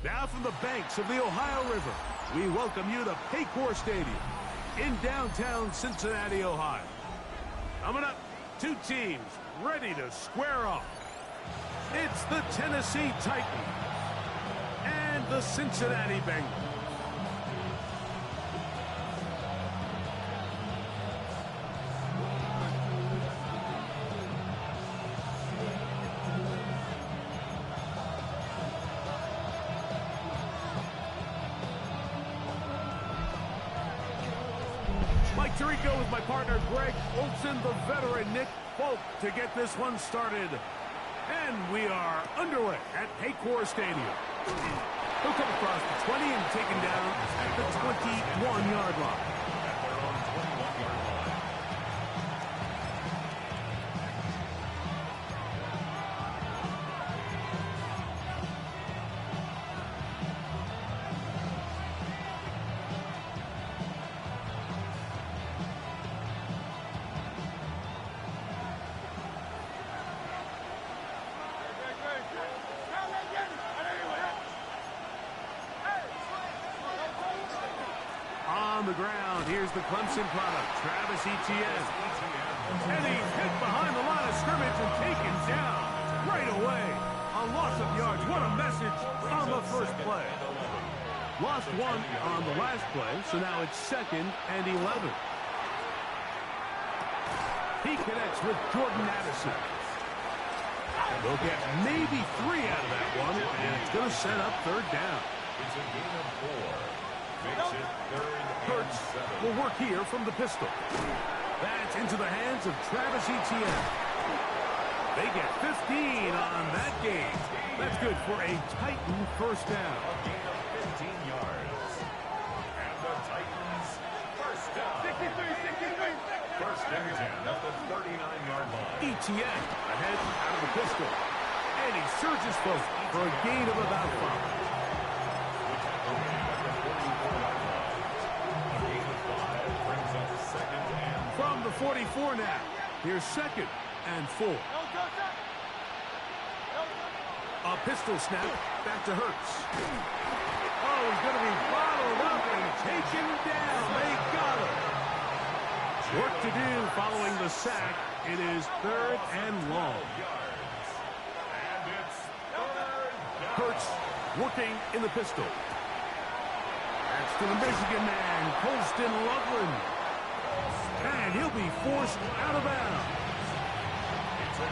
Now from the banks of the Ohio River, we welcome you to Paycor Stadium in downtown Cincinnati, Ohio. Coming up, two teams ready to square off. It's the Tennessee Titans and the Cincinnati Bengals. Mike Tirico with my partner Greg Olson, the veteran Nick Folk to get this one started. And we are underway at Paycor Stadium. He'll come across the 20 and taken down at the 21-yard line. On the ground, here's the Clemson product, Travis Etienne. And he's hit behind the line of scrimmage and taken down right away. A loss of yards. What a message on the first play. Lost one on the last play, so now it's 2nd and 11. He connects with Jordan Addison. They'll get maybe 3 out of that one, and it's going to set up 3rd down. It's a gain of 4. Makes it 3rd Hurts will work here from the pistol. That's into the hands of Travis Etienne. They get 15 on that game. That's good for a Titan first down. A gain of 15 yards. And the Titans first down. 63. First and 10 at the 39-yard line. Etienne ahead out of the pistol. And he surges forward for a gain of about 5. From the 44 now. Here's 2nd and 4. A pistol snap back to Hurts. Oh, he's going to be bottled up and taken down. They got him. Work to do following the sack. It is 3rd and long. Hurts working in the pistol. That's to the Michigan man, Colston Loveland. And he'll be forced out of bounds.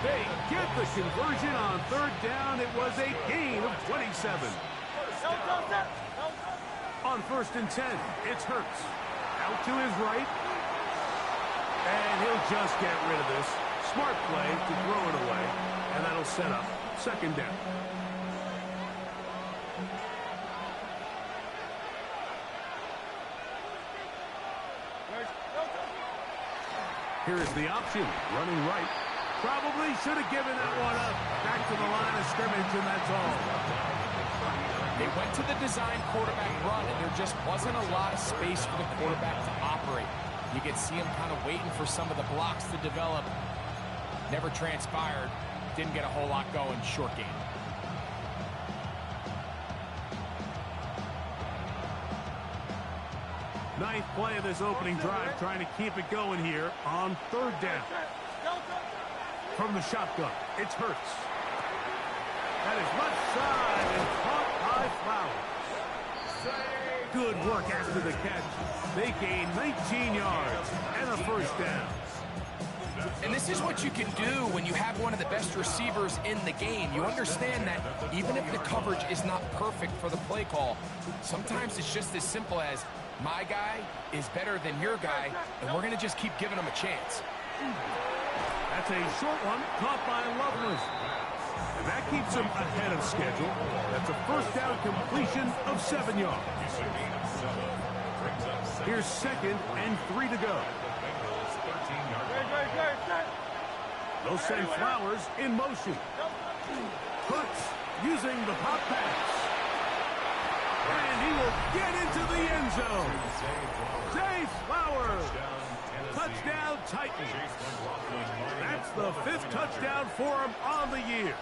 They get the conversion on 3rd down. It was a gain of 27. On 1st and 10, it's Hurts. Out to his right. And he'll just get rid of this. Smart play to throw it away. And that'll set up 2nd down. Here is the option, running right. Probably should have given that one up. Back to the line of scrimmage, and that's all. They went to the design quarterback run, and there just wasn't a lot of space for the quarterback to operate. You could see him kind of waiting for some of the blocks to develop. Never transpired. Didn't get a whole lot going. Short game. Ninth play of this opening drive, trying to keep it going here on 3rd down. From the shotgun, it's Hurts. That is left side and caught by Flowers. Good work after the catch. They gain 19 yards and a first down. And this is what you can do when you have one of the best receivers in the game. You understand that even if the coverage is not perfect for the play call, sometimes it's just as simple as my guy is better than your guy, and we're going to just keep giving him a chance. That's a short one, caught by Loveland. And that keeps him ahead of schedule. That's a first down completion of 7 yards. Here's 2nd and 3 to go. They'll send Flowers in motion. Hurts using the pop pass. And he will get into the end zone. Zay Flowers. Touchdown Titans. That's the 5th touchdown for him on the year.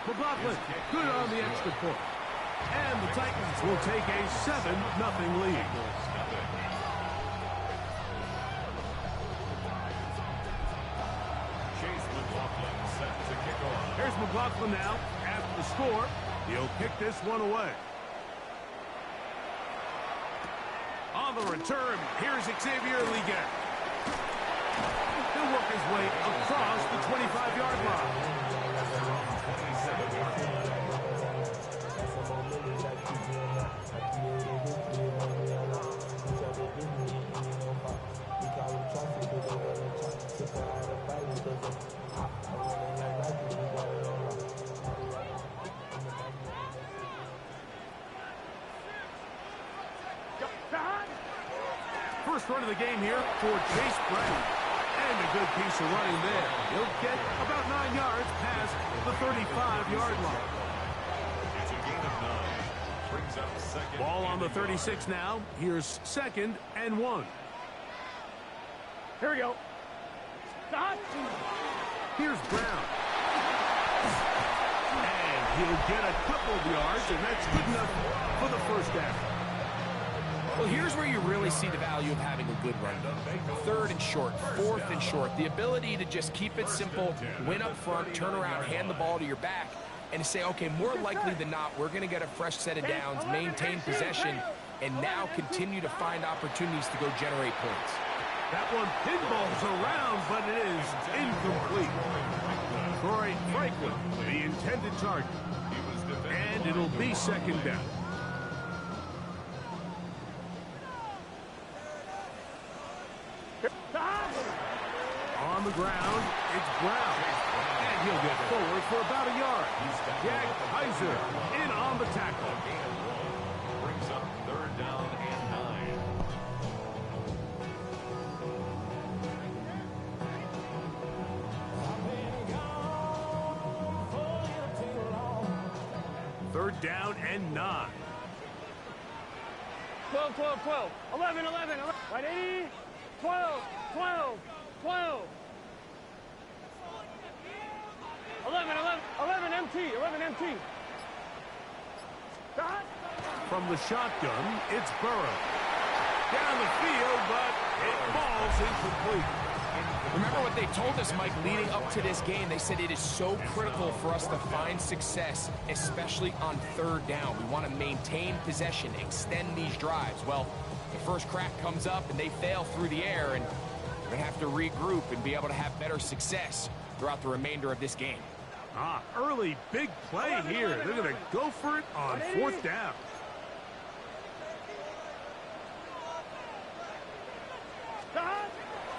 McLaughlin, good on the extra point. And the Titans will take a 7-0 lead. Chase McLaughlin set to kick off. Here's McLaughlin now. After the score, he'll kick this one away. On the return, here's Xavier Legette. He'll work his way across the 25-yard line. First run of the game here for Chase Brown. And a good piece of running there. He'll get about 9 yards past the 35-yard line. It's a gain of 9. Brings up second. Ball on the 36 now. Here's 2nd and 1. Here we go. Stop. Here's Brown. And he'll get a couple of yards, and that's good enough for the first down. Well, here's where you really see the value of having a good run game. 3rd and short, 4th and short. The ability to just keep it simple, win up front, turn around, hand the ball to your back, and to say, okay, more likely than not, we're going to get a fresh set of downs, maintain possession, and now continue to find opportunities to go generate points. That one pinballs around, but it is incomplete. Troy Franklin, the intended target. And it'll be 2nd down. On the ground, it's Brown. And he'll get forward for about a yard. Jack Kaiser in on the tackle. Brings up 3rd down and 9. Third down and 9. 12, 12, 12. 11, 11, 11. Ready? 12, 12, 12. 11, 11, 11 MT, 11 MT. Stop. From the shotgun, it's Burrow. Down the field, but it falls incomplete. Remember what they told us, Mike, leading up to this game. They said it is so critical for us to find success, especially on 3rd down. We want to maintain possession, extend these drives. Well, the first crack comes up and they fail through the air, and we're going to have to regroup and be able to have better success throughout the remainder of this game. Early big play here. They're going to go for it on 4th down.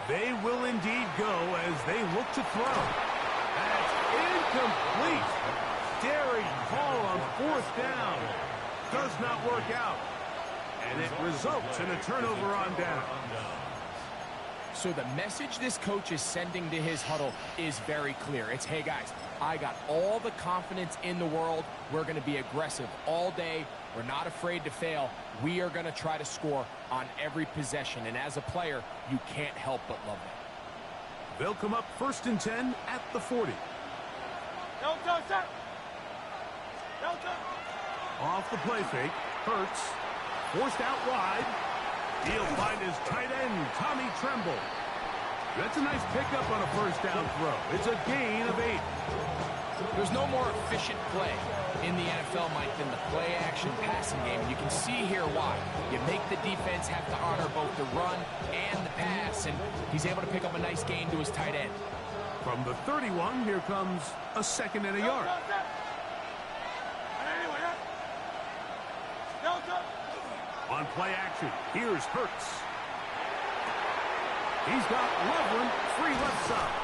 They will indeed go as they look to throw. That's incomplete. Daring Hall on 4th down. Does not work out. And it results in a turnover on down. So the message this coach is sending to his huddle is very clear. It's, hey guys, I got all the confidence in the world. We're going to be aggressive all day. We're not afraid to fail. We are going to try to score on every possession. And as a player, you can't help but love it. They'll come up 1st and 10 at the 40. Off the play fake. Hurts. Forced out wide. He'll find his tight end, Tommy Tremble. That's a nice pickup on a 1st down throw. It's a gain of 8. There's no more efficient play in the NFL, Mike, than the play-action passing game. And you can see here why. You make the defense have to honor both the run and the pass, and he's able to pick up a nice gain to his tight end. From the 31, here comes a 2nd and a yard. On play action, here's Hurts. He's got Loveland free left side.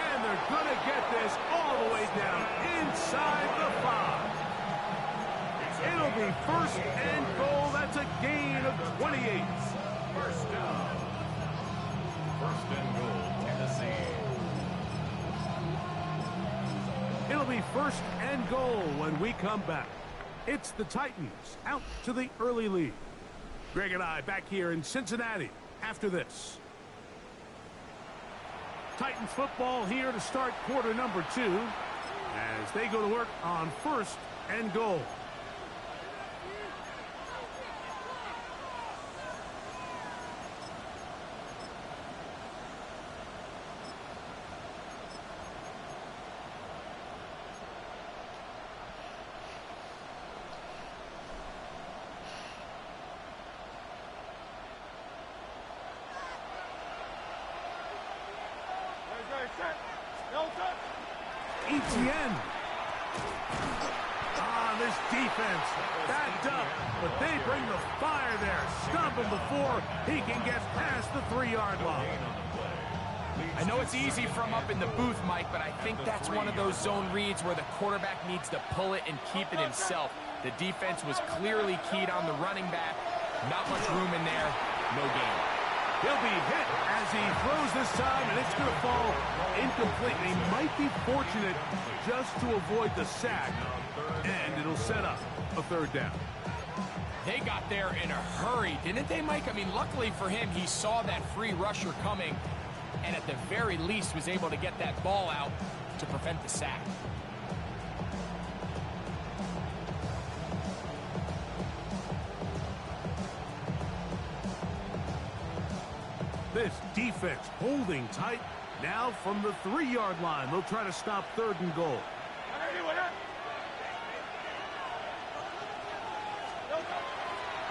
And they're going to get this all the way down inside the 5. It'll be 1st and goal. That's a gain of 28. 1st down. 1st and goal, Tennessee. It'll be 1st and goal when we come back. It's the Titans out to the early lead. Greg and I back here in Cincinnati after this. Titans football here to start quarter number 2. as they go to work on 1st and goal. Etienne. This defense backed up, but they bring the fire there. Stop him before he can get past the 3-yard line. I know it's easy from up in the booth, Mike, but I think that's one of those zone reads where the quarterback needs to pull it and keep it himself. The defense was clearly keyed on the running back. Not much room in there. No gain. He'll be hit as he throws this time, and it's going to fall incomplete. He might be fortunate just to avoid the sack, and it'll set up a 3rd down. They got there in a hurry, didn't they, Mike? I mean, luckily for him, he saw that free rusher coming, and at the very least was able to get that ball out to prevent the sack. This defense holding tight. Now from the 3-yard line, they'll try to stop 3rd and goal.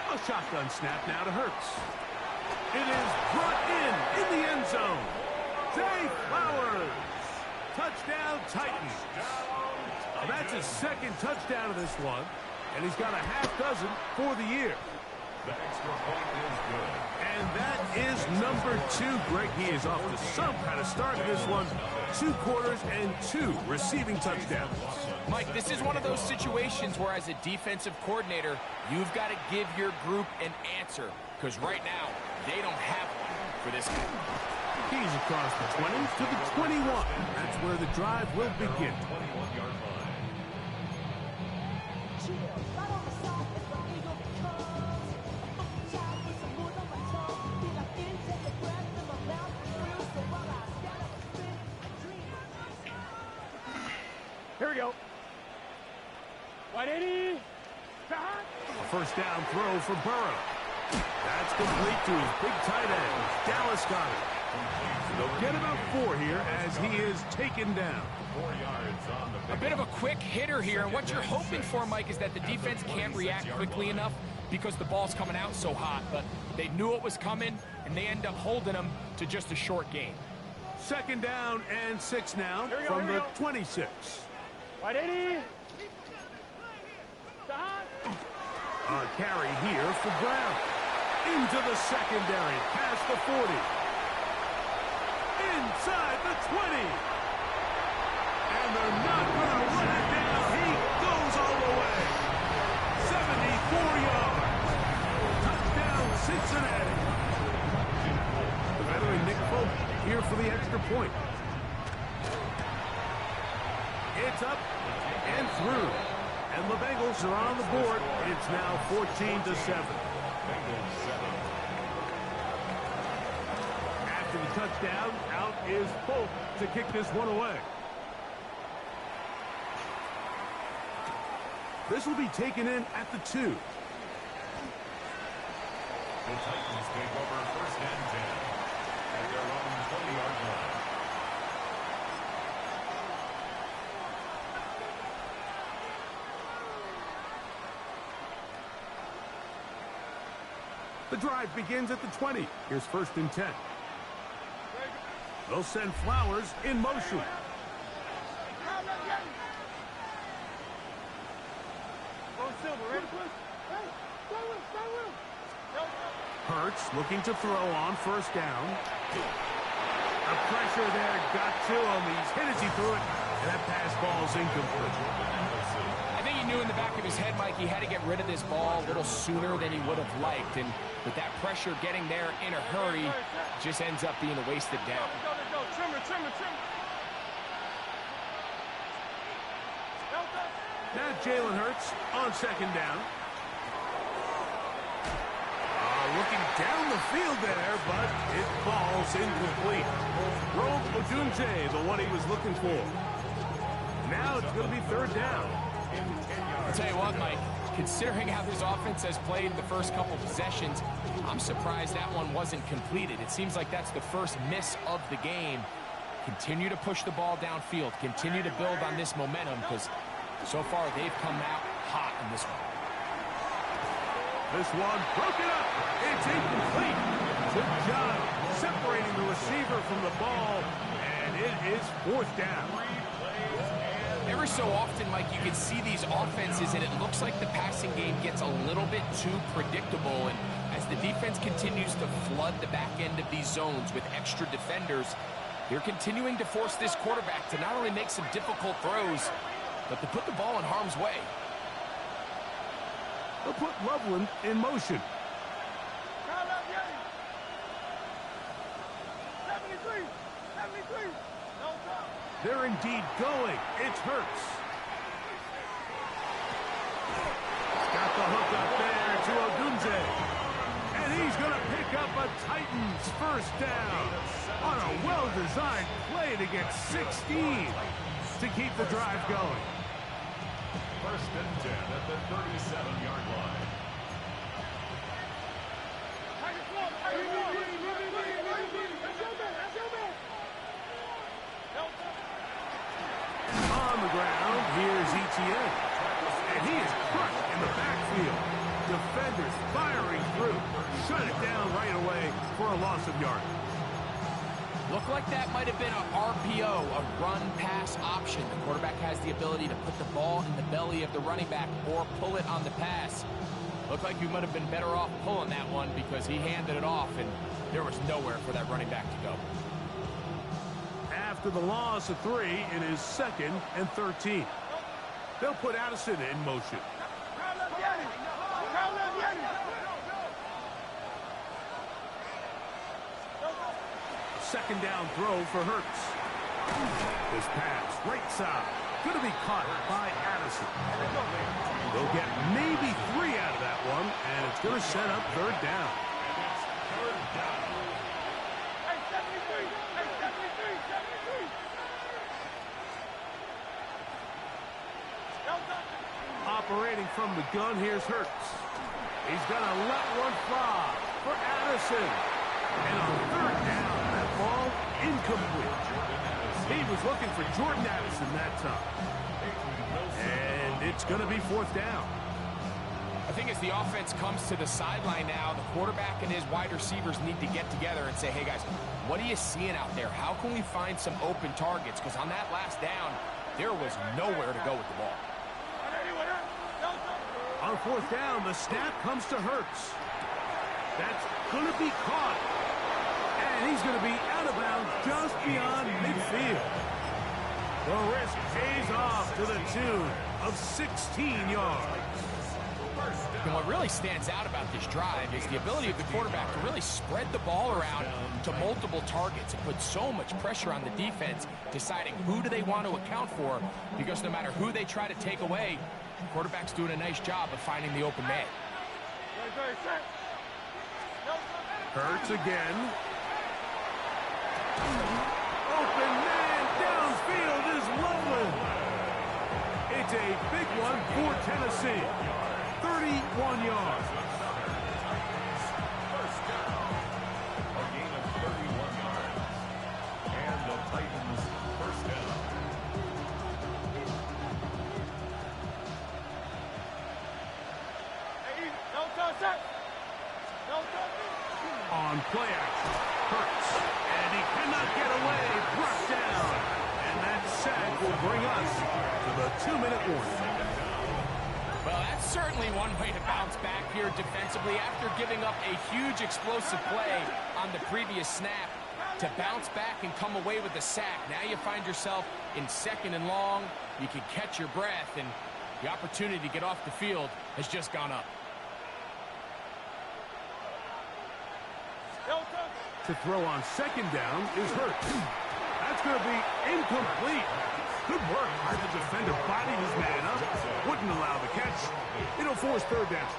A shotgun snap now to Hurts. It is brought in the end zone. Zay Flowers. Touchdown Titans. Well, that's his 2nd touchdown of this one, and he's got a half dozen for the year. The extra point is good. And that is number 2. Greg, he is off to some kind of start in this one. 2 quarters and 2 receiving touchdowns. Mike, this is one of those situations where as a defensive coordinator, you've got to give your group an answer. Because right now, they don't have one for this guy. He's across the 20 to the 21. That's where the drive will begin. 21-yard line. Here we go. 180. A 1st down throw for Burrow. That's complete to his big tight end. Dallas got it. They'll get about 4 here as he is taken down. 4 yards on the A bit of a quick hitter here, and what you're hoping for, Mike, is that the defense can't react quickly enough because the ball's coming out so hot. But they knew it was coming, and they end up holding them to just a short gain. 2nd down and 6 now from the 26. 180. A carry here for Brown. Into the secondary, past the 40. Inside the 20. And they're not going to run it down. He goes all the way. 74 yards. Touchdown, Cincinnati. The veteran Nick Folk here for the extra point. It's up and through. And the Bengals are on the board. It's now 14-7. After the touchdown, out is Folk to kick this one away. This will be taken in at the 2. The Titans take over 1st and 10 at their own 20-yard line. The drive begins at the 20. Here's 1st and 10. They'll send Flowers in motion. Hurts looking to throw on 1st down. The pressure there got to him. He's hit as he threw it, and that pass ball's incomplete. I think he knew in the back of his head, Mike, he had to get rid of this ball a little sooner than he would have liked. And with that pressure getting there in a hurry, just ends up being a wasted down. Now Jalen Hurts on 2nd down. Looking down the field there, but it falls incomplete. Rome Odunze, the one he was looking for. Now it's going to be third down. I'll tell you what, Mike, considering how this offense has played the first couple possessions, I'm surprised that one wasn't completed. It seems like that's the first miss of the game. Continue to push the ball downfield. Continue to build on this momentum because so far they've come out hot in this one. This one broken up. It's incomplete. Good job separating the receiver from the ball, and it is fourth down. Every so often, Mike, you can see these offenses, and it looks like the passing game gets a little bit too predictable. And as the defense continues to flood the back end of these zones with extra defenders, they're continuing to force this quarterback to not only make some difficult throws, but to put the ball in harm's way. They'll put Loveland in motion. 73. They're indeed going. It's Hurts. Got the hook up there to Ogunze. And he's going to pick up a Titans first down on a well-designed play to get 16 to keep the drive going. First and 10 at the 37-yard line. On the ground, here's Etienne. And he is crushed in the backfield. Defenders firing through. Shut it down right away for a loss of yardage. Looked like that might have been an RPO, a run-pass option. The quarterback has the ability to put the ball in the belly of the running back or pull it on the pass. Looked like you might have been better off pulling that one because he handed it off, and there was nowhere for that running back to go. After the loss of 3, it is 2nd and 13. They'll put Addison in motion. Second down throw for Hurts. This pass, right side, going to be caught by Addison. They'll get maybe 3 out of that one, and it's going to set up third down. Operating from the gun, here's Hurts. He's going to let one fly for Addison. And on third down, that ball incomplete. He was looking for Jordan Addison that time. And it's going to be fourth down. I think as the offense comes to the sideline now, the quarterback and his wide receivers need to get together and say, hey, guys, what are you seeing out there? How can we find some open targets? Because on that last down, there was nowhere to go with the ball. On fourth down, the snap comes to Hurts. That's going to be caught. And he's going to be out of bounds just beyond midfield. The risk pays off to the tune of 16 yards. And what really stands out about this drive is the ability of the quarterback to really spread the ball around to multiple targets and put so much pressure on the defense, deciding who do they want to account for, because no matter who they try to take away, the quarterback's doing a nice job of finding the open man. Hurts again. Open man downfield is Loveland. It's a big one for Tennessee. 31 yards. First down. A gain of 31 yards. And the Titans first down. On play action, Hurts. And he cannot get away. Brought down. And that sack will bring us to the 2-minute warning. Well, that's certainly one way to bounce back here defensively after giving up a huge explosive play on the previous snap. To bounce back and come away with a sack. Now you find yourself in 2nd and long. You can catch your breath, and the opportunity to get off the field has just gone up. To throw on 2nd down is Hurts. That's going to be incomplete. Good work by the defender. Bodied his man up. Wouldn't allow the catch. It'll force third down.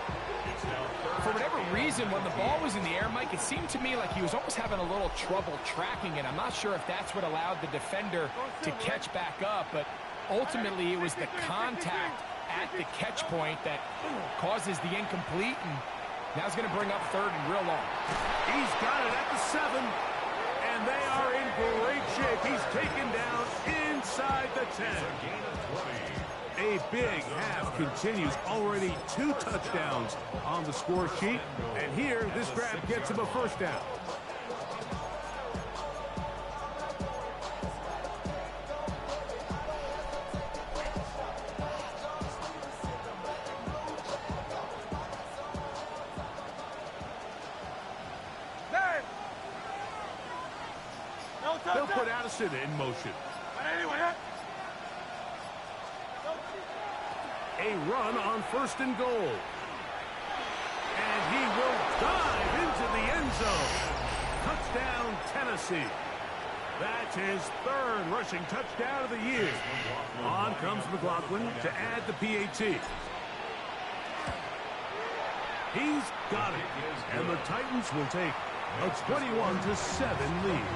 For whatever reason, when the ball was in the air, Mike, it seemed to me like he was almost having a little trouble tracking it. I'm not sure if that's what allowed the defender to catch back up, but Ultimately, it was the contact at the catch point that causes the incomplete, and now it's going to bring up third and real long. He's got it at the 7, and they are in great shape. He's taken down inside the 10. A big half continues. Already 2 touchdowns on the score sheet, and here this grab gets him a first down. They'll put Addison in motion. A run on 1st and goal. And he will dive into the end zone. Touchdown, Tennessee. That's his 3rd rushing touchdown of the year. On comes McLaughlin to add the PAT. He's got it. And the Titans will take a 21-7 lead.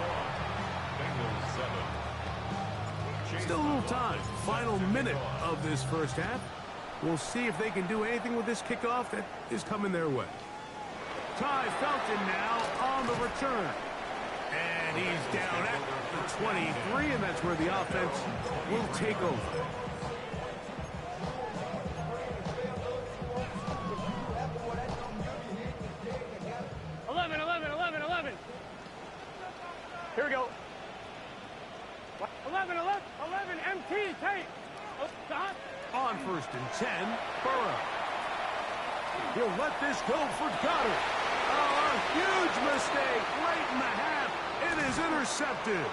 Still a little time. Final minute of this first half. We'll see if they can do anything with this kickoff that is coming their way. Ty Felton now on the return. And he's down at the 23, and that's where the offense will take over. Here we go. 11, MT, take. Oh, stop. On 1st and 10, Burrow. He'll let this go for Goddard. Oh, a huge mistake late in the half. It is intercepted.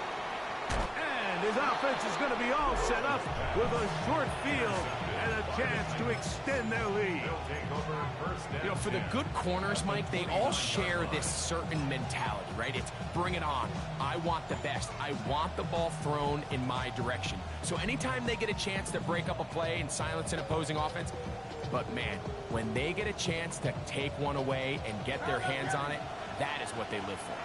And his offense is going to be all set up with a short field and a chance to extend their lead. You know, for the good corners, Mike, they all share this certain mentality, right? It's bring it on. I want the best. I want the ball thrown in my direction. So anytime they get a chance to break up a play and silence an opposing offense, but man, when they get a chance to take one away and get their hands on it, that is what they live for.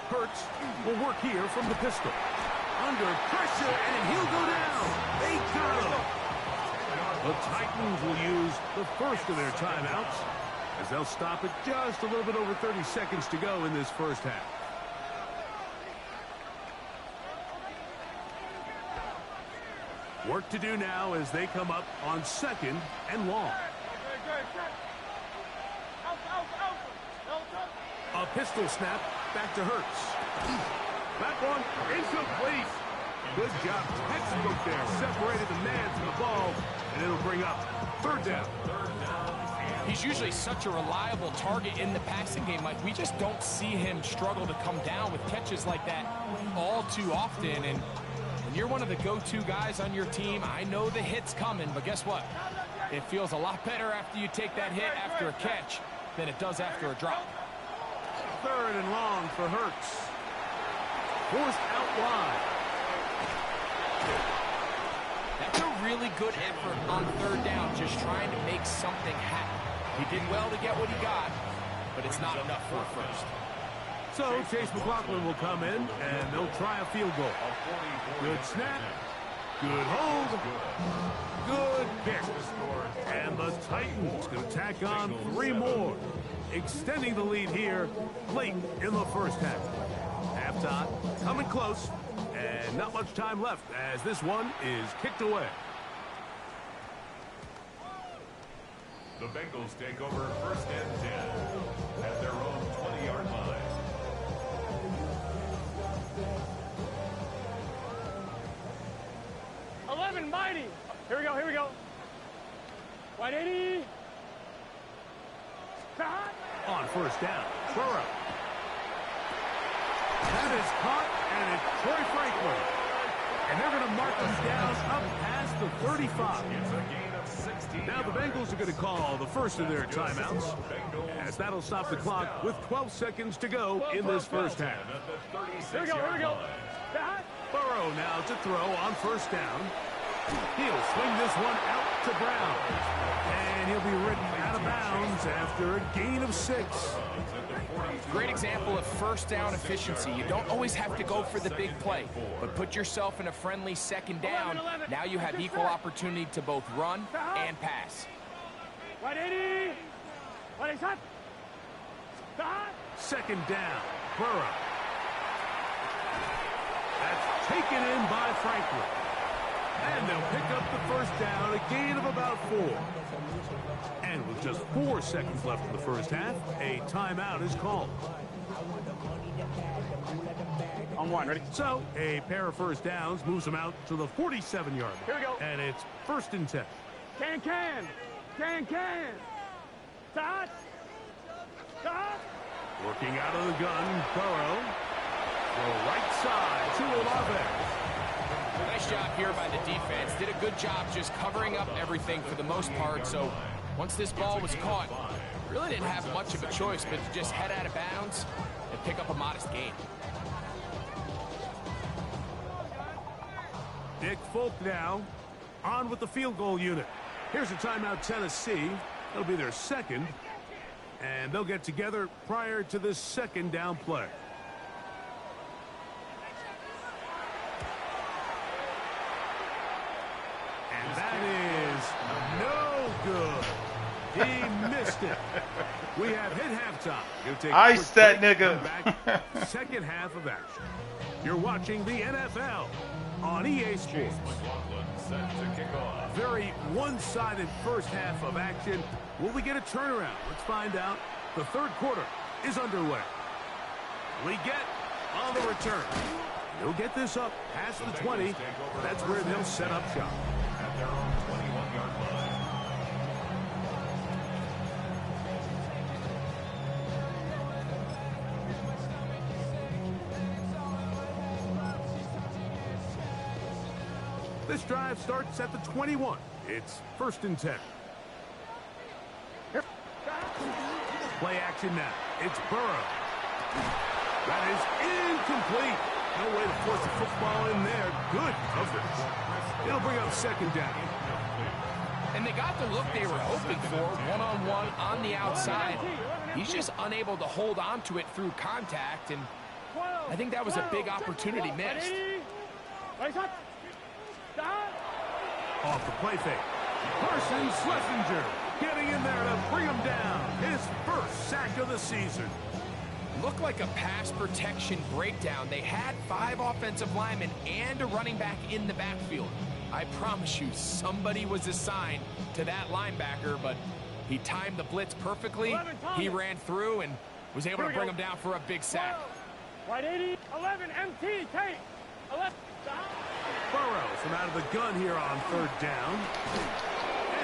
Hurts will work here from the pistol. Under pressure, and he'll go down. They got him. The Titans will use the first of their timeouts as they'll stop it just a little bit over 30 seconds to go in this first half. Work to do now as they come up on 2nd and long. A pistol snap back to Hurts. That one incomplete. Good job, textbook there. Separated the man from the ball, and it'll bring up 3rd down. He's usually such a reliable target in the passing game. Like, we just don't see him struggle to come down with catches like that all too often. And when you're one of the go-to guys on your team, I know the hit's coming, but guess what? It feels a lot better after you take that hit after a catch than it does after a drop. 3rd and long for Hurts. Forced out wide. That's a really good effort on 3rd down, just trying to make something happen. He did well to get what he got, but it's not enough for a first. So Chase McLaughlin will come in, and they'll try a field goal. Good snap. Good hold. Good kick. And the Titans going to tack on 3 more, extending the lead here late in the first half. Halftime coming close, and not much time left as this one is kicked away. The Bengals take over 1st and 10 at their own 20-yard line. Mighty. Here we go, here we go. 180. On 1st down, Burrow. That is caught, and it's Troy Franklin. And they're going to mark him down up past the 35. It's a gain of 16 Now the Bengals are going to call the first of their timeouts, as that'll stop the clock with 12 seconds to go in this first half. Here we go, here we go. Burrow now to throw on 1st down. He'll swing this one out to Brown. And he'll be ridden out of of bounds after a gain of 6. Great example of first down efficiency. You don't always have to go for the big play, but put yourself in a friendly second down. Now you have equal opportunity to both run and pass. Right 80. Right shot. Second down, Burrow. That's taken in by Franklin. And they'll pick up the first down, a gain of about 4. And with just 4 seconds left in the first half, a timeout is called. On 1, ready? So, a pair of first downs moves them out to the 47-yard line. Here we go. And it's 1st and 10. Can. Start. Working out of the gun, Burrow. The right side to Olave. Nice job here by the defense. Did a good job just covering up everything for the most part. So once this ball was caught, really didn't have much of a choice but to just head out of bounds and pick up a modest gain. Nick Folk now on with the field goal unit. Here's a timeout, Tennessee. It'll be their second. And they'll get together prior to this second down play. And that is no good. He missed it. We have hit halftime. You'll take Ice that nigga. Back, second half of action. You're watching the NFL on EA Sports. Set to kick off. Very one-sided first half of action. Will we get a turnaround? Let's find out. The third quarter is underway. Leggett on the return. He'll get this up past the 20. That's where they'll set up shop. At their own 21-yard line. This drive starts at the 21. It's 1st and 10. Play action now. It's Burrow. That is incomplete. No way to force the football in there. Good coverage. It'll bring up second down. And they got the look they were hoping for, one-on-one on the outside. He's just unable to hold on to it through contact, and I think that was a big opportunity missed. Off the play fake. Carson Schlesinger getting in there to bring him down. His first sack of the season. Looked like a pass protection breakdown. They had 5 offensive linemen and a running back in the backfield. I promise you, somebody was assigned to that linebacker, but he timed the blitz perfectly. He ran through and was able to bring him down for a big sack. Right 80, 11, MT, take. 11, Burrow from out of the gun here on third down.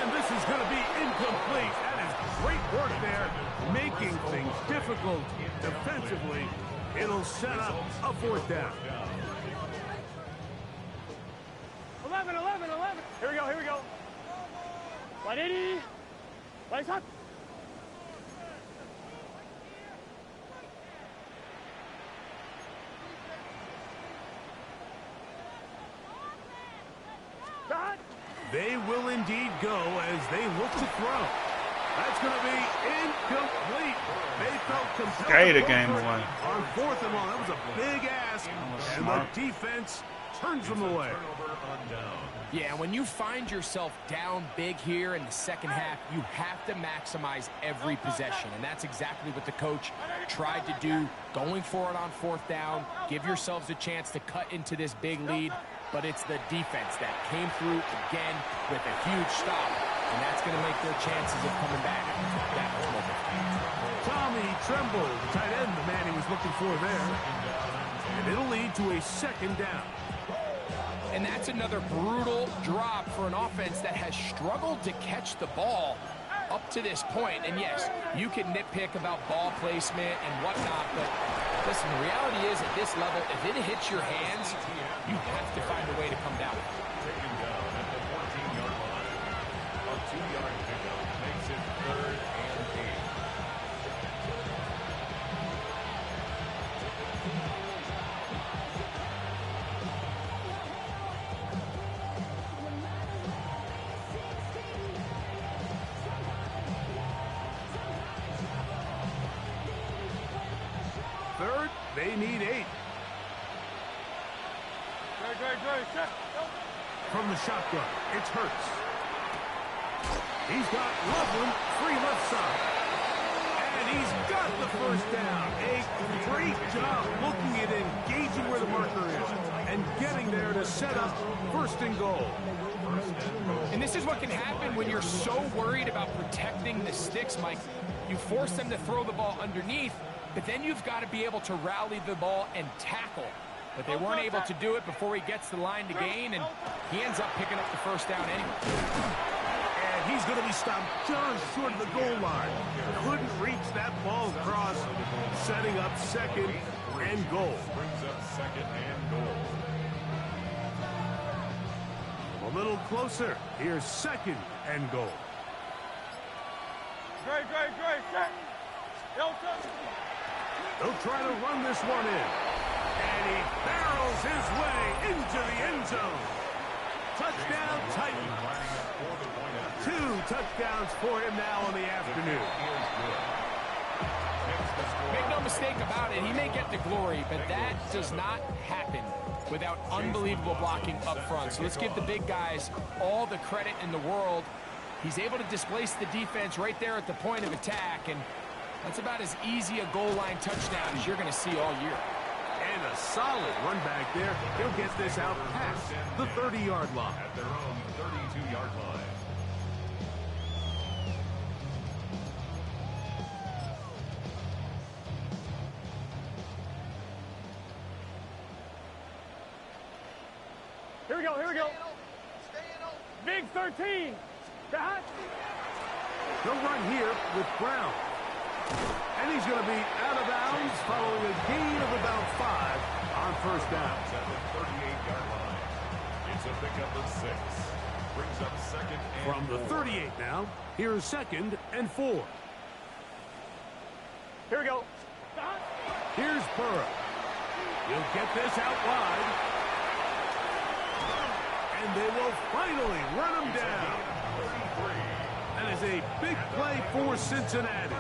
And this is going to be incomplete. That is great work there, making things difficult defensively. It'll set up a 4th down. 11. Here we go. Right 80. Right shot. They will indeed go as they look to throw. That's going to be incomplete. They felt compelled Skate to a go game for it away. on 4th and 1. That was a big ask, and the defense turns them away. Turnover on down. Yeah, when you find yourself down big here in the second half, you have to maximize every possession, and that's exactly what the coach tried to do, going for it on 4th down, give yourselves a chance to cut into this big lead, but it's the defense that came through again with a huge stop, and that's going to make their chances of coming back that much more difficult. Tommy Tremble, the tight end, the man he was looking for there. And it'll lead to a 2nd down. And that's another brutal drop for an offense that has struggled to catch the ball up to this point. And yes, you can nitpick about ball placement and whatnot, but listen, the reality is at this level, if it hits your hands, you have to find a way to come down. Taken down at the 14-yard line. A 2-yard pickup makes it 3rd and 8. third, they need 8. From the shotgun, it's Hurts. He's got Loveland free left side. And he's got the first down. A great job looking at engaging where the marker is and getting there to set up first and goal. And this is what can happen when you're so worried about protecting the sticks, Mike. You force them to throw the ball underneath, but then you've got to be able to rally the ball and tackle. But they weren't able to do it before he gets the line to gain, and he ends up picking up the first down anyway. And he's going to be stopped just short of the goal line. Couldn't reach that ball across, setting up second and goal. Brings up second and goal. A little closer. Here's second and goal. They'll try to run this one in. And he barrels his way into the end zone. Touchdown, Titans. 2 touchdowns for him now in the afternoon. Make no mistake about it, he may get the glory, but that does not happen without unbelievable blocking up front. So let's give the big guys all the credit in the world. He's able to displace the defense right there at the point of attack, and that's about as easy a goal line touchdown as you're going to see all year. And a solid run back there. He'll get this out past the 30-yard line. At their own 32-yard line. Here we go. Big 13. Dot. He'll run here with Brown. And he's going to be out of bounds following a gain of about 5 on first down. At the 38-yard line. It's a pickup of 6. Brings up second and From the 38 now, here's second and 4. Here we go. Dot. Here's Burrow. He'll get this out wide. And they will finally run him down. That is a big play for Cincinnati.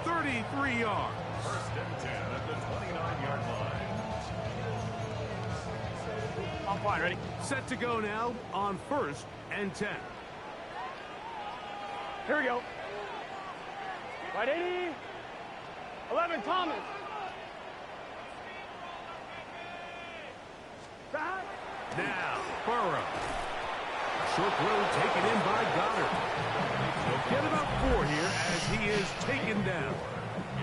33 yards. First and 10 at the 29-yard line. I'm fine, ready? Set to go now on first and 10. Here we go. Right 80. 11, Thomas. Dot. Now, Burrow. Short throw taken in by Goddard. He'll get about 4 here as he is taken down.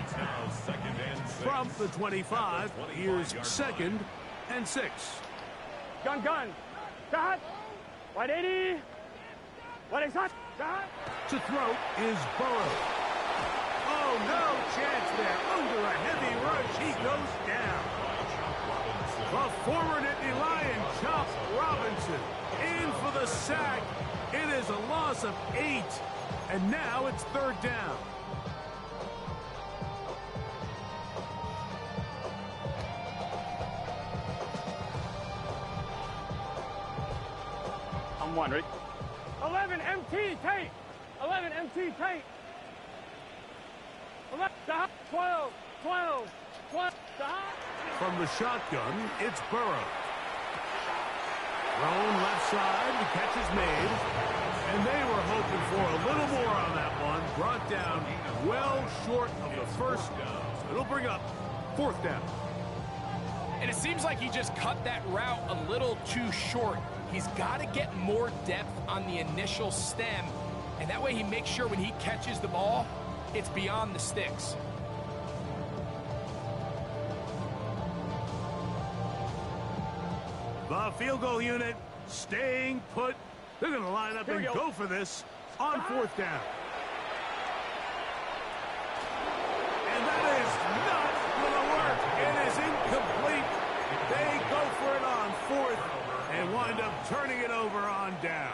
It's now second and 6. From the 25, here's second and 6. Gun. Dot. Right 80. What is that? Dot. To throw is Burrow. Oh, no chance there. Under a heavy rush, he goes down. The former Nittany Lion, Chop Robinson, in for the sack. It is a loss of 8, and now it's third down. I'm one, ready? 11, MT, Tate. 11, MT, Tate. 11, Dot. 12, 12, Dot. From the shotgun, it's Burrow. Thrown left side, the catch is made. And they were hoping for a little more on that one. Brought down well short of the first down. So it'll bring up fourth down. And it seems like he just cut that route a little too short. He's got to get more depth on the initial stem, and that way he makes sure when he catches the ball, it's beyond the sticks. The field goal unit staying put. They're going to line up and go for this on fourth down. And that is not going to work. It is incomplete. They go for it on fourth and wind up turning it over on down.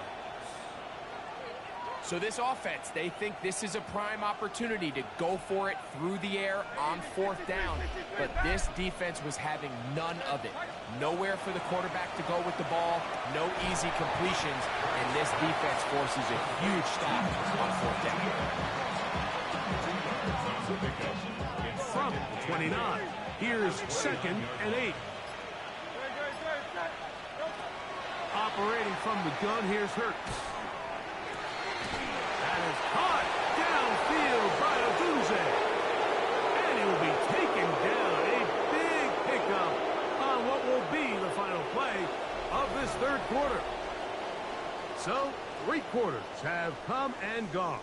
So this offense, they think this is a prime opportunity to go for it through the air on fourth down. But this defense was having none of it. Nowhere for the quarterback to go with the ball, no easy completions, and this defense forces a huge stop on fourth down. From the 29, Here's 2nd and 8. Operating from the gun, here's Hurts. That is caught downfield by Odunze. And he will be taken down. A big pickup on what will be the final play of this third quarter. So, 3 quarters have come and gone.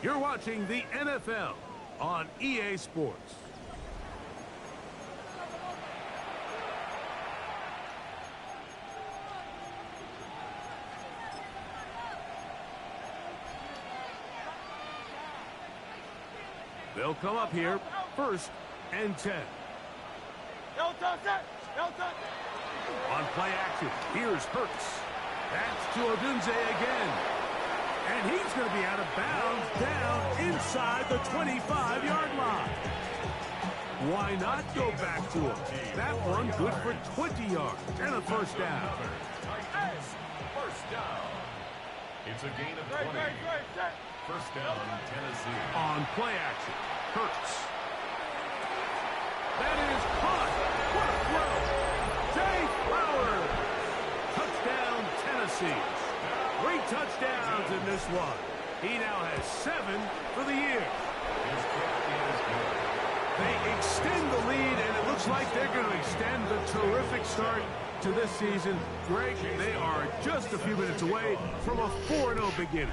You're watching the NFL on EA Sports. They'll come up here, 1st and 10. On play action, here's Hurts. That's to Odunze again. And he's going to be out of bounds down inside the 25-yard line. Why not go back to him? That one good for 20 yards and a 1st down. First down. It's a gain of 20. 1st down, Tennessee. On play action, Hurts. That is caught. What a throw. Zay Flowers. Touchdown, Tennessee. 3 touchdowns in this one. He now has 7 for the year. They extend the lead, and it looks like they're going to extend the terrific start to this season. Greg, they are just a few minutes away from a 4-0 beginning.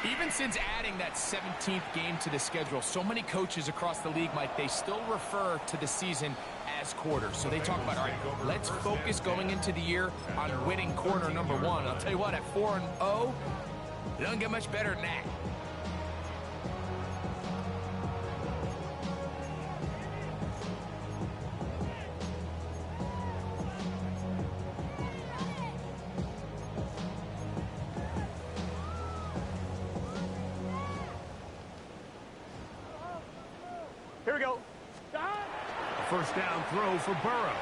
Even since adding that 17th game to the schedule, so many coaches across the league, Mike, they still refer to the season as quarters. So they talk about, all right, let's focus going into the year on winning quarter number 1. I'll tell you what, at 4-0, it doesn't get much better than that. Here we go. A 1st down throw for Burrow.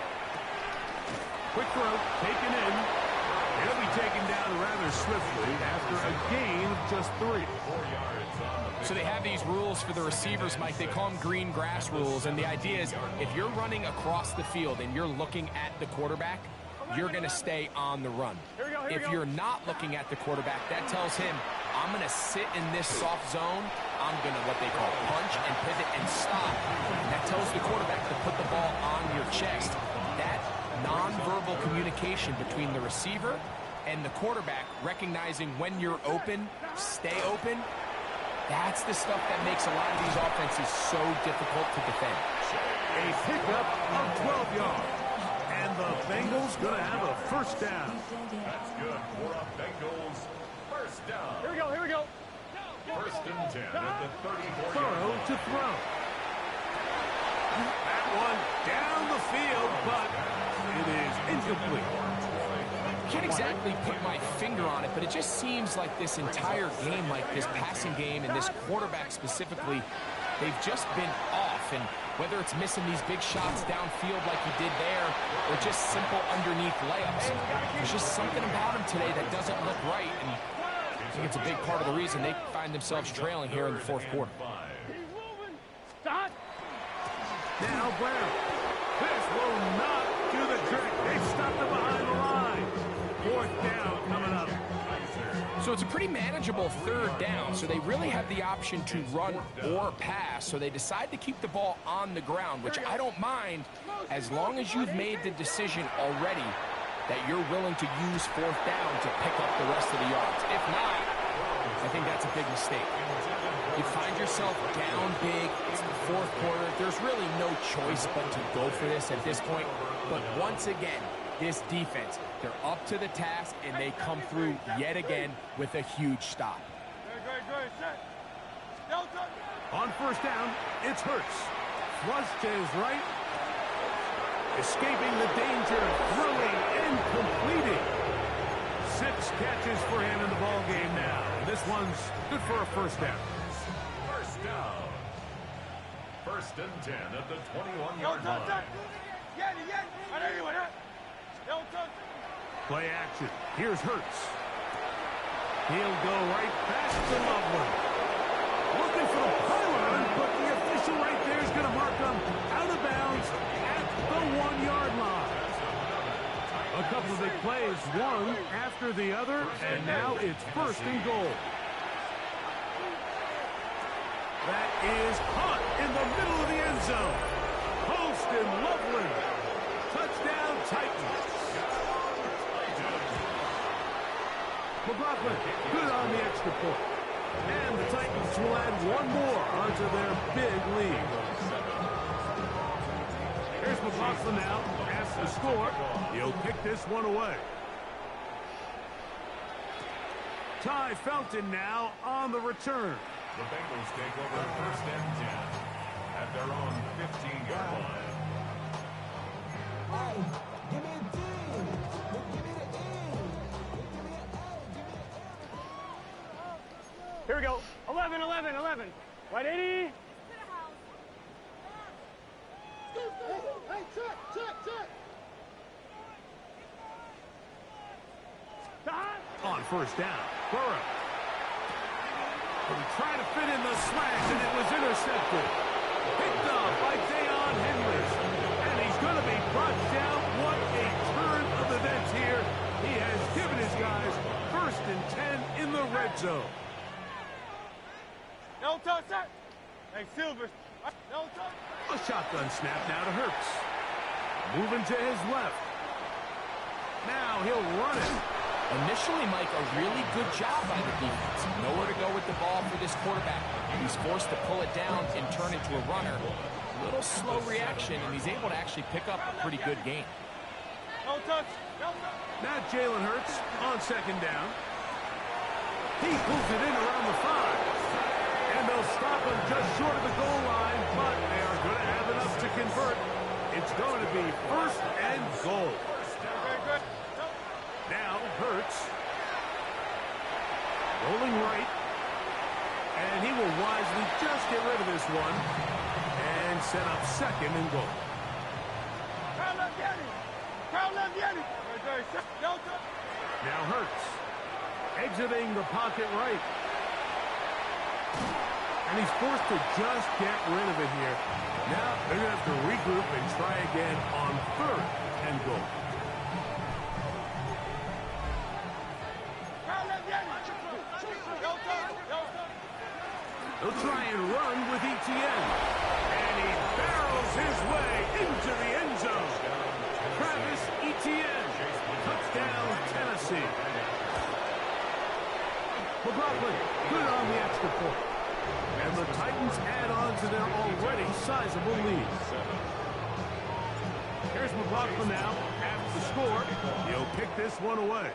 Quick throw, taken in. He'll be taken down rather swiftly after a gain of just 3. So they have these rules for the receivers, Mike. They call them green grass rules. And the idea is if you're running across the field and you're looking at the quarterback, you're going to stay on the run. If you're not looking at the quarterback, that tells him, I'm going to sit in this soft zone. I'm going to what they call punch and pivot and stop. And that tells the quarterback to put the ball on your chest. That nonverbal communication between the receiver and the quarterback, recognizing when you're open, stay open, that's the stuff that makes a lot of these offenses so difficult to defend. A pickup of 12 yards. And the Bengals going to have a 1st down. That's good for a Bengals 1st down. Here we go, here we go. 1st and 10 at the 34-yard Burrow line. to throw. That one down the field, but it is incomplete. Can't exactly put my finger on it, but it just seems like this entire game, like this passing game and this quarterback specifically, they've just been off. And whether it's missing these big shots downfield like he did there or just simple underneath layups, there's just something about him today that doesn't look right. And I think it's a big part of the reason they find themselves trailing here in the 4th quarter. Stop. Now Brown. This will not do the trick. They stopped it behind the line. 4th down coming up. So it's a pretty manageable 3rd down, so they really have the option to run or pass, so they decide to keep the ball on the ground, which I don't mind as long as you've made the decision already that you're willing to use 4th down to pick up the rest of the yards. If not, I think that's a big mistake. You find yourself down big, it's the 4th quarter, there's really no choice but to go for this at this point, but once again, this defense, they're up to the task, and they come through yet again with a huge stop. On 1st down, it's Hurts. Flush to his right. Escaping the danger, throwing and completing. 6 catches for him in the ball game now. This one's good for a 1st down. 1st down. 1st and 10 at the 21-yard line. Play action. Here's Hurts. He'll go right back to Loveland. Looking for the pylon, but the official right there is going to mark him out of bounds plays one after the other, and now it's first and goal. That is caught in the middle of the end zone. Post and Loveland. Touchdown, Titans. McLaughlin, good on the extra point. And the Titans will add one more onto their big lead. Here's McLaughlin now. Pass the score. He'll kick this one away. Ty Felton now on the return. The Bengals take over first and 10 at their own 15-yard line. Give me a D. Give me the E. Here we go. 11, 11, 11. Right 80. Hey, check. On first down, Burrow. Trying to fit in the slant, and it was intercepted. Picked up by Deion Henry. And he's going to be brought down. What a turn of events here. He has given his guys first and 10 in the red zone. No touch, sir. Hey, Silvers. No touch. A shotgun snap now to Hurts. Moving to his left. Now he'll run it. Initially, Mike, a really good job by the defense. Nowhere to go with the ball for this quarterback. He's forced to pull it down and turn into a runner. A little slow reaction, and he's able to actually pick up a pretty good gain. No touch. No touch. Now Jalen Hurts on second down. He pulls it in around the 5. And they'll stop him just short of the goal line, but they are going to have enough to convert. It's going to be first and goal. Very good. Now Hurts. Rolling right. And he will wisely just get rid of this one. And set up second and goal. Now Hurts. Exiting the pocket right. And he's forced to just get rid of it here. Now they're going to have to regroup and try again on third and goal. They'll try and run with Etienne. And he barrels his way into the end zone. Travis Etienne. Touchdown, Tennessee. McLaughlin, good on the extra point. And the Titans add on to their already sizable lead. Here's McLaughlin now. After the score, he'll kick this one away.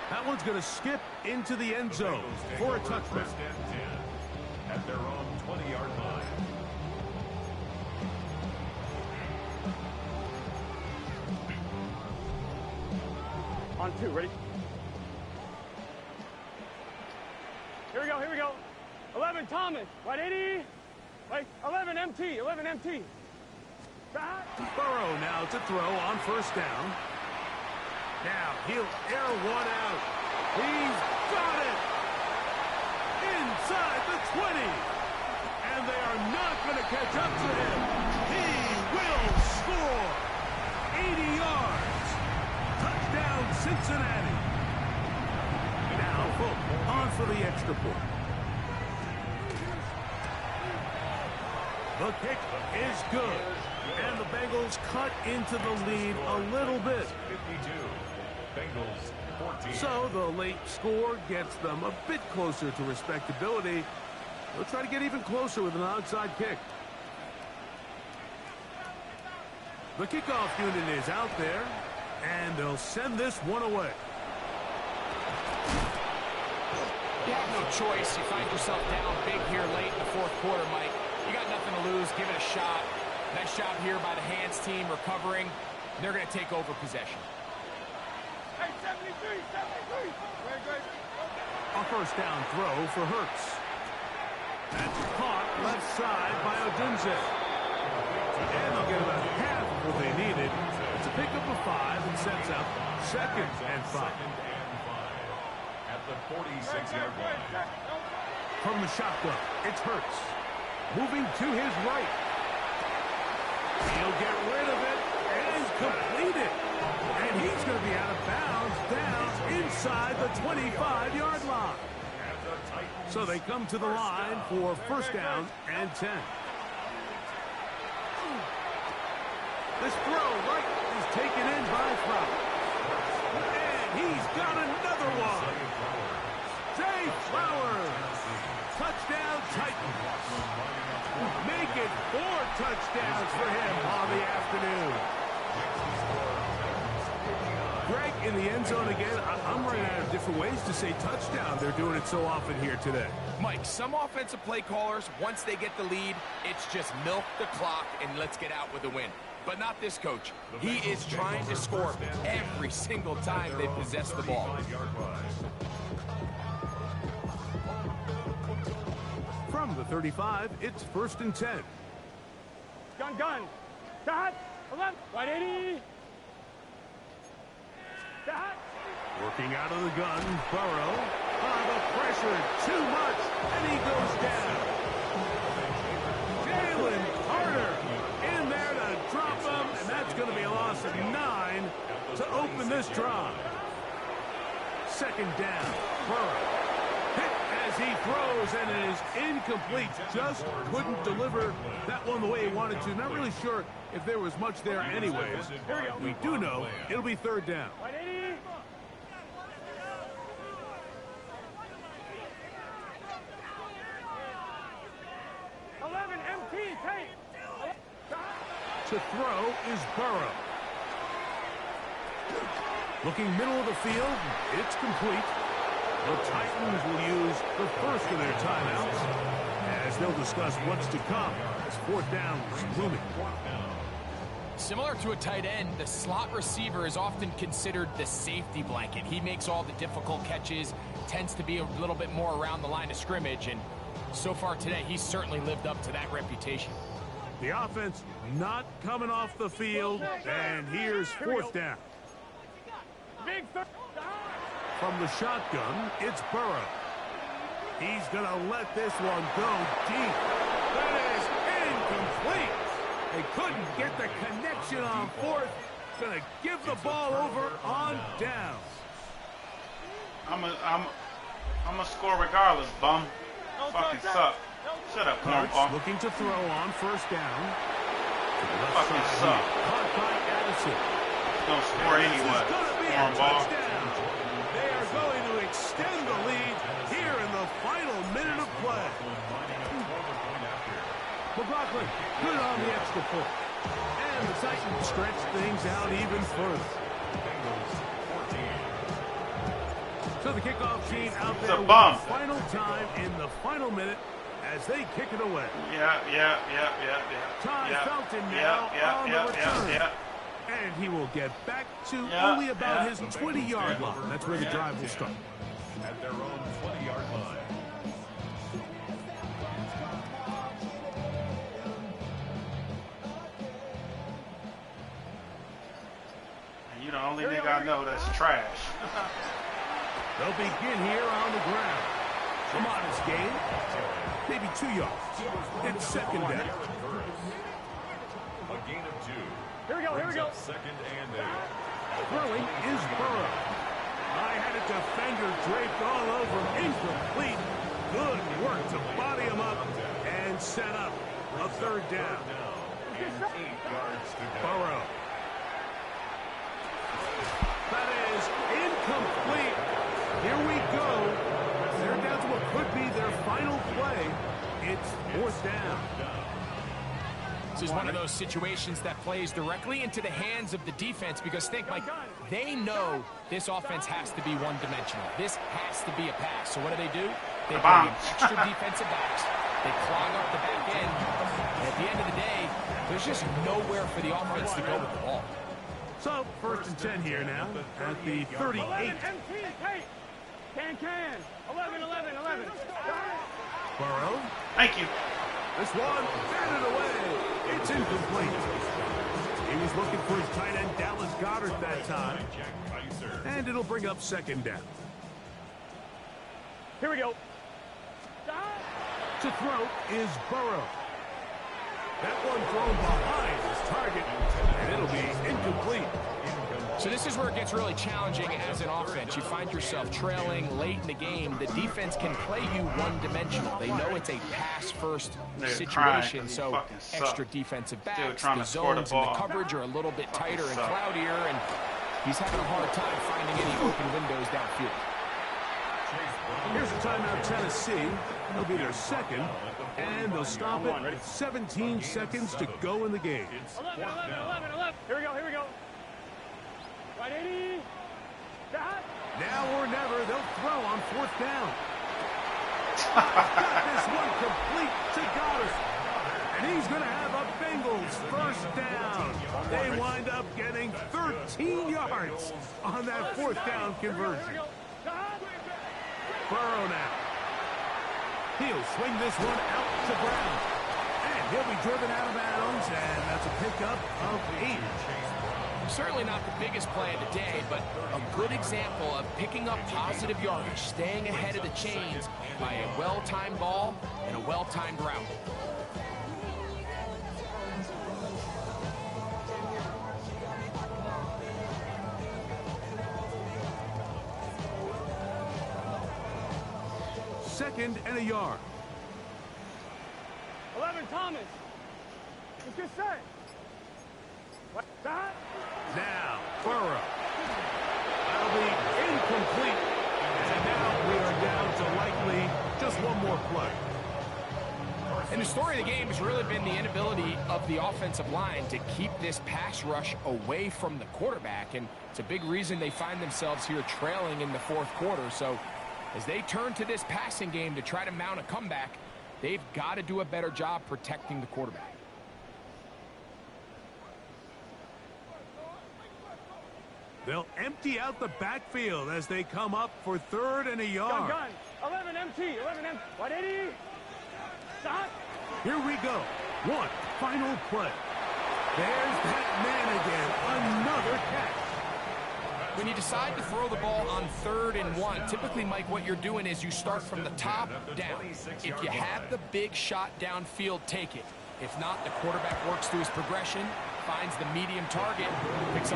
That one's going to skip into the end zone for a touchdown. First and 10 at their own 20-yard line. On 2, ready? Here we go. 11, Thomas. Right 80. Right, 11, MT. 11, MT. Burrow now to throw on first down. Now he'll air one out. He's got it. Inside the 20. And they are not going to catch up to him. He will score. 80 yards. Touchdown, Cincinnati. Now Fulton on for the extra point. The kick is good. And the Bengals cut into the lead a little bit. 52. Bengals 14. So the late score gets them a bit closer to respectability. They'll try to get even closer with an onside kick. The kickoff unit is out there, and they'll send this one away. You have no choice. You find yourself down big here late in the fourth quarter, Mike. You got nothing to lose. Give it a shot. Nice job here by the hands team recovering. They're going to take over possession. Hey, 73. Very good. A first down throw for Hurts. That's caught left side by Odunze. And they'll get about half of what they needed. It's a pickup of 5 and sets up second and 5. At the 46-yard line. From the shotgun, it's Hurts. Moving to his right. He'll get rid of it, and completed. And he's going to be out of bounds down inside the 25-yard line. So they come to the line for first down and 10. This throw right is taken in by Flowers. And he's got another one. Zay Flowers. Touchdown Titans. Make it 4 touchdowns for him on the afternoon. Greg, in the end zone again, I'm running out of different ways to say touchdown. They're doing it so often here today. Mike, some offensive play callers, once they get the lead, it's just milk the clock and let's get out with a win. But not this coach. He is trying to score every single time they possess the ball. From the 35, it's first and 10. Gun. Dot. 11. 180. Dot. Working out of the gun, Burrow. The pressure, too much, and he goes down. Jalen Carter in there to drop him, and that's going to be a loss of 9 to open this drive. Second down, Burrow. Hit as he throws, and it is incomplete. Just couldn't deliver that one the way he wanted to. Not really sure if there was much there anyways. We do know it'll be third down. 180. To throw is Burrow. Looking middle of the field, it's complete. The Titans will use the first of their timeouts as they'll discuss what's to come as fourth down is looming. Similar to a tight end, the slot receiver is often considered the safety blanket. He makes all the difficult catches, tends to be a little bit more around the line of scrimmage, and so far today, he's certainly lived up to that reputation. The offense not coming off the field, and here's fourth down. Big third. From the shotgun, it's Burrow. He's going to let this one go deep. That is incomplete. They couldn't get the connection on fourth. Going to give the ball over on down. I'm a score regardless, bum. Fucking suck. Shut up, cornball. Looking to throw on first down. Fucking suck. Caught by Addison. Don't score anyway, cornball. They are going to extend the lead here in the final minute of play. McLaughlin, good on the extra point. And the Titans stretch things out even further. So the kickoff team out there a bum. Final time in the final minute as they kick it away. Yeah. Ty Felton now on the return. And he will get back to only about his 20-yard line. That's where the drive will start. At their own 20-yard line. You the only nigga I know that's trash. They'll begin here on the ground. A modest gain. Maybe 2 yards. It's second down. A gain of 2. Here we go. Second and 8. Throwing is Burrow. I had a defender draped all over him. Incomplete. Good work to body him up and set up a third down. And 8 yards to go. Burrow. That is incomplete. Here we go. They're down to what could be their final play. It's fourth down. This is one of those situations that plays directly into the hands of the defense because think, Mike, they know this offense has to be one-dimensional. This has to be a pass. So what do? They bring in extra defensive backs. They clog up the back end. And at the end of the day, there's just nowhere for the offense to go with the ball. So, first and 10 here now at the 38. 11 MT. Hey. Can. 11. Burrow. Thank you. This one batted away. It's incomplete. He was looking for his tight end, Dallas Goedert, that time. And it'll bring up second down. Here we go. To throw is Burrow. That one thrown behind his target. And It'll be incomplete. So this is where it gets really challenging as an offense. You find yourself trailing late in the game. The defense can play you one-dimensional. They know it's a pass-first situation, so extra defensive backs, the zones and the coverage are a little bit tighter and cloudier, and he's having a hard time finding any open windows downfield. Here's a timeout, Tennessee. It'll be their second, and they'll stop it with 17 seconds to go in the game. 11. Here we go. Right 80. That. Now or never, they'll throw on fourth down. Got this one complete to Goddard. And he's going to have a Bengals first down. They wind up getting 13 yards on that fourth down conversion. Burrow now. He'll swing this one out to Brown. And he'll be driven out of bounds, and that's a pickup of 8. Certainly not the biggest play of the day, but a good example of picking up positive yardage, staying ahead of the chains by a well-timed ball and a well-timed route. Second and a yard. 11 Thomas. It's just set. What? That. Now, Burrow. That'll be incomplete. And now we are down to likely just one more play. And the story of the game has really been the inability of the offensive line to keep this pass rush away from the quarterback. And it's a big reason they find themselves here trailing in the fourth quarter. So as they turn to this passing game to try to mount a comeback, they've got to do a better job protecting the quarterback. They'll empty out the backfield as they come up for third and a yard. Gun. 11 MT. 11 M. 180. Stop. Here we go. One final play. There's that man again. Another catch. When you decide to throw the ball on 3rd and 1, typically, Mike, what you're doing is you start from the top down. If you have the big shot downfield, take it. If not, the quarterback works through his progression, finds the medium target, picks up